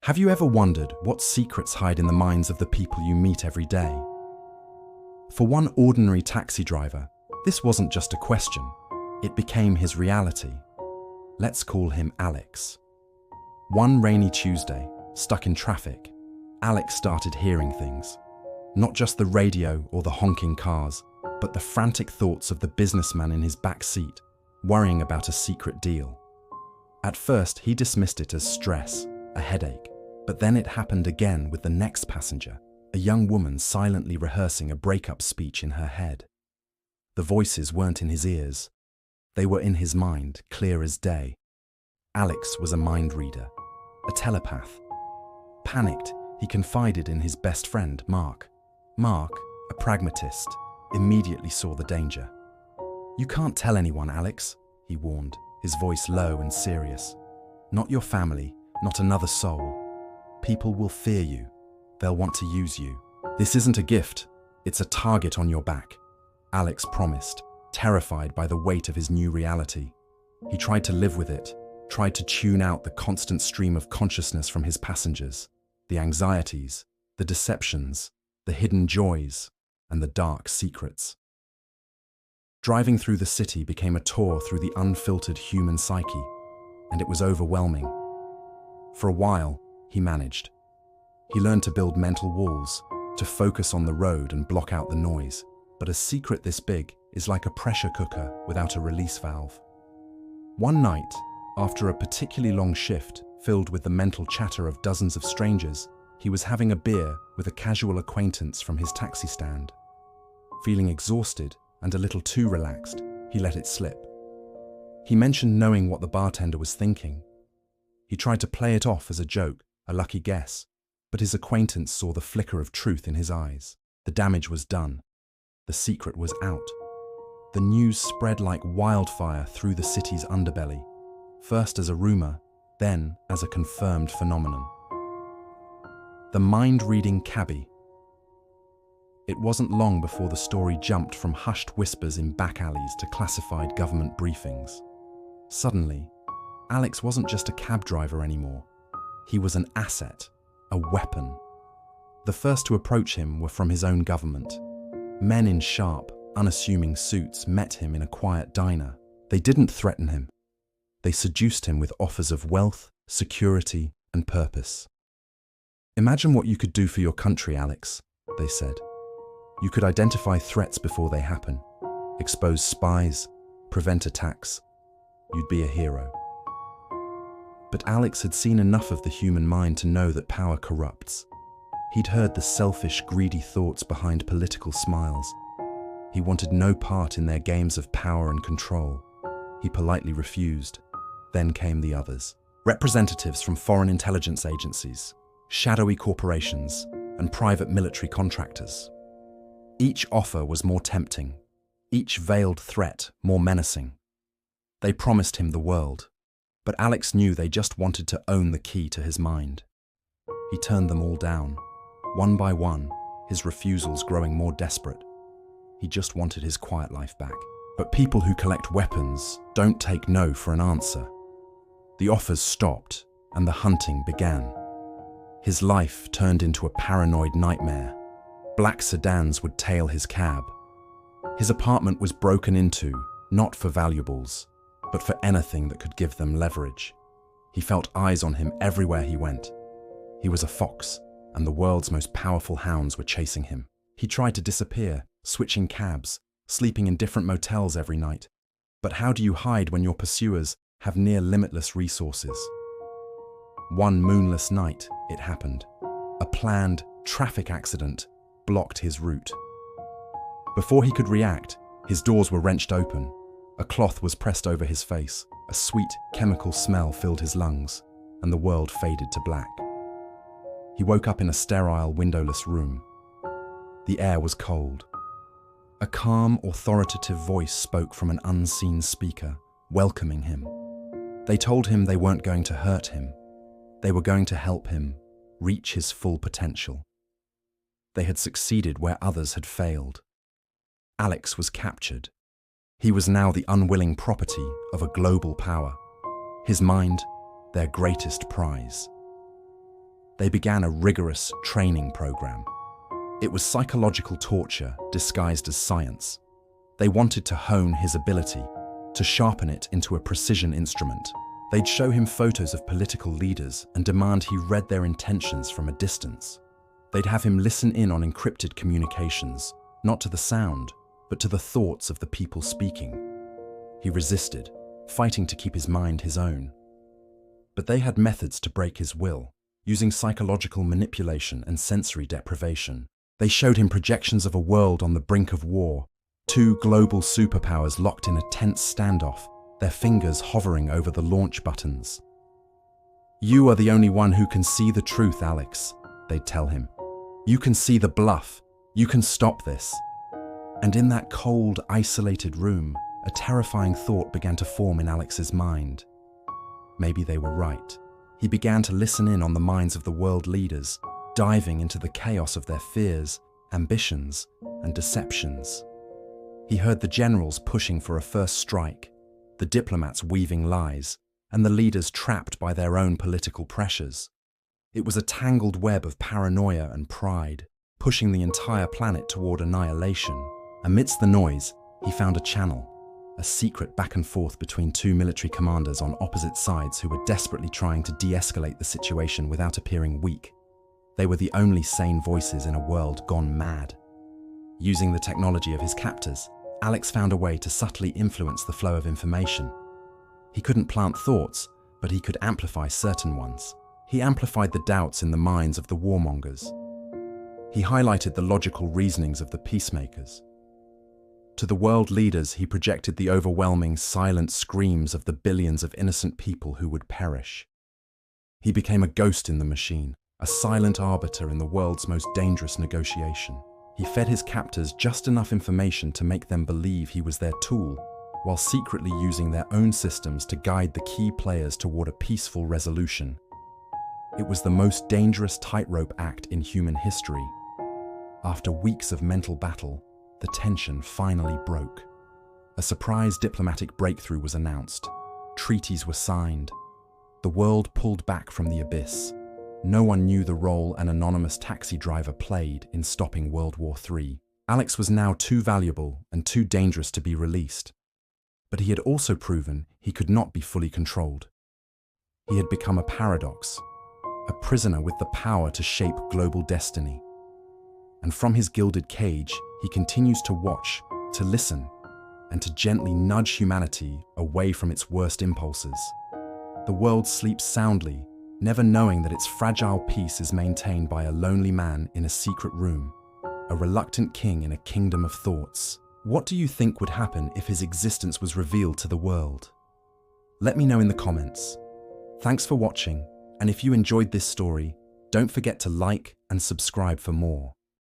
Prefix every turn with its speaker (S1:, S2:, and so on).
S1: Have you ever wondered what secrets hide in the minds of the people you meet every day? For one ordinary taxi driver, this wasn't just a question. It became his reality. Let's call him Alex. One rainy Tuesday, stuck in traffic, Alex started hearing things. Not just the radio or the honking cars, but the frantic thoughts of the businessman in his back seat, worrying about a secret deal. At first, he dismissed it as stress, a headache. But then it happened again with the next passenger, a young woman silently rehearsing a breakup speech in her head. The voices weren't in his ears. They were in his mind, clear as day. Alex was a mind reader, a telepath. Panicked, he confided in his best friend, Mark. Mark, a pragmatist, immediately saw the danger. "You can't tell anyone, Alex," he warned, his voice low and serious. "Not your family, not another soul. People will fear you. They'll want to use you. This isn't a gift, it's a target on your back," Alex promised, terrified by the weight of his new reality. He tried to live with it, tried to tune out the constant stream of consciousness from his passengers, the anxieties, the deceptions, the hidden joys, and the dark secrets. Driving through the city became a tour through the unfiltered human psyche, and it was overwhelming. For a while, he managed. He learned to build mental walls, to focus on the road and block out the noise. But a secret this big is like a pressure cooker without a release valve. One night, after a particularly long shift filled with the mental chatter of dozens of strangers, he was having a beer with a casual acquaintance from his taxi stand. Feeling exhausted and a little too relaxed, he let it slip. He mentioned knowing what the bartender was thinking. He tried to play it off as a joke, a lucky guess, but his acquaintance saw the flicker of truth in his eyes. The damage was done. The secret was out. The news spread like wildfire through the city's underbelly, first as a rumor, then as a confirmed phenomenon. The mind-reading cabbie. It wasn't long before the story jumped from hushed whispers in back alleys to classified government briefings. Suddenly, Alex wasn't just a cab driver anymore. He was an asset, a weapon. The first to approach him were from his own government. Men in sharp, unassuming suits met him in a quiet diner. They didn't threaten him. They seduced him with offers of wealth, security, and purpose. "Imagine what you could do for your country, Alex," they said. "You could identify threats before they happen, expose spies, prevent attacks. You'd be a hero." But Alex had seen enough of the human mind to know that power corrupts. He'd heard the selfish, greedy thoughts behind political smiles. He wanted no part in their games of power and control. He politely refused. Then came the others. Representatives from foreign intelligence agencies, shadowy corporations, and private military contractors. Each offer was more tempting, each veiled threat more menacing. They promised him the world. But Alex knew they just wanted to own the key to his mind. He turned them all down, one by one, his refusals growing more desperate. He just wanted his quiet life back. But people who collect weapons don't take no for an answer. The offers stopped, and the hunting began. His life turned into a paranoid nightmare. Black sedans would tail his cab. His apartment was broken into, not for valuables, but for anything that could give them leverage. He felt eyes on him everywhere he went. He was a fox, and the world's most powerful hounds were chasing him. He tried to disappear, switching cabs, sleeping in different motels every night. But how do you hide when your pursuers have near limitless resources? One moonless night, it happened. A planned traffic accident blocked his route. Before he could react, his doors were wrenched open. A cloth was pressed over his face, a sweet chemical smell filled his lungs, and the world faded to black. He woke up in a sterile, windowless room. The air was cold. A calm, authoritative voice spoke from an unseen speaker, welcoming him. They told him they weren't going to hurt him. They were going to help him reach his full potential. They had succeeded where others had failed. Alex was captured. He was now the unwilling property of a global power. His mind, their greatest prize. they began a rigorous training program. It was psychological torture disguised as science. They wanted to hone his ability, to sharpen it into a precision instrument. They'd show him photos of political leaders and demand he read their intentions from a distance. They'd have him listen in on encrypted communications, not to the sound, but to the thoughts of the people speaking. He resisted, fighting to keep his mind his own. But they had methods to break his will, using psychological manipulation and sensory deprivation. They showed him projections of a world on the brink of war, two global superpowers locked in a tense standoff, their fingers hovering over the launch buttons. "You are the only one who can see the truth, Alex," they'd tell him. "You can see the bluff. You can stop this." And in that cold, isolated room, a terrifying thought began to form in Alex's mind. Maybe they were right. He began to listen in on the minds of the world leaders, diving into the chaos of their fears, ambitions, and deceptions. He heard the generals pushing for a first strike, the diplomats weaving lies, and the leaders trapped by their own political pressures. It was a tangled web of paranoia and pride, pushing the entire planet toward annihilation. Amidst the noise, he found a channel, a secret back and forth between two military commanders on opposite sides who were desperately trying to de-escalate the situation without appearing weak. They were the only sane voices in a world gone mad. Using the technology of his captors, Alex found a way to subtly influence the flow of information. He couldn't plant thoughts, but he could amplify certain ones. He amplified the doubts in the minds of the warmongers. He highlighted the logical reasonings of the peacemakers. To the world leaders, he projected the overwhelming, silent screams of the billions of innocent people who would perish. He became a ghost in the machine, a silent arbiter in the world's most dangerous negotiation. He fed his captors just enough information to make them believe he was their tool, while secretly using their own systems to guide the key players toward a peaceful resolution. It was the most dangerous tightrope act in human history. After weeks of mental battle, the tension finally broke. A surprise diplomatic breakthrough was announced. Treaties were signed. The world pulled back from the abyss. No one knew the role an anonymous taxi driver played in stopping World War III. Alex was now too valuable and too dangerous to be released. But he had also proven he could not be fully controlled. He had become a paradox, a prisoner with the power to shape global destiny. And from his gilded cage, he continues to watch, to listen, and to gently nudge humanity away from its worst impulses. The world sleeps soundly, never knowing that its fragile peace is maintained by a lonely man in a secret room, a reluctant king in a kingdom of thoughts. What do you think would happen if his existence was revealed to the world? Let me know in the comments. Thanks for watching, and if you enjoyed this story, don't forget to like and subscribe for more.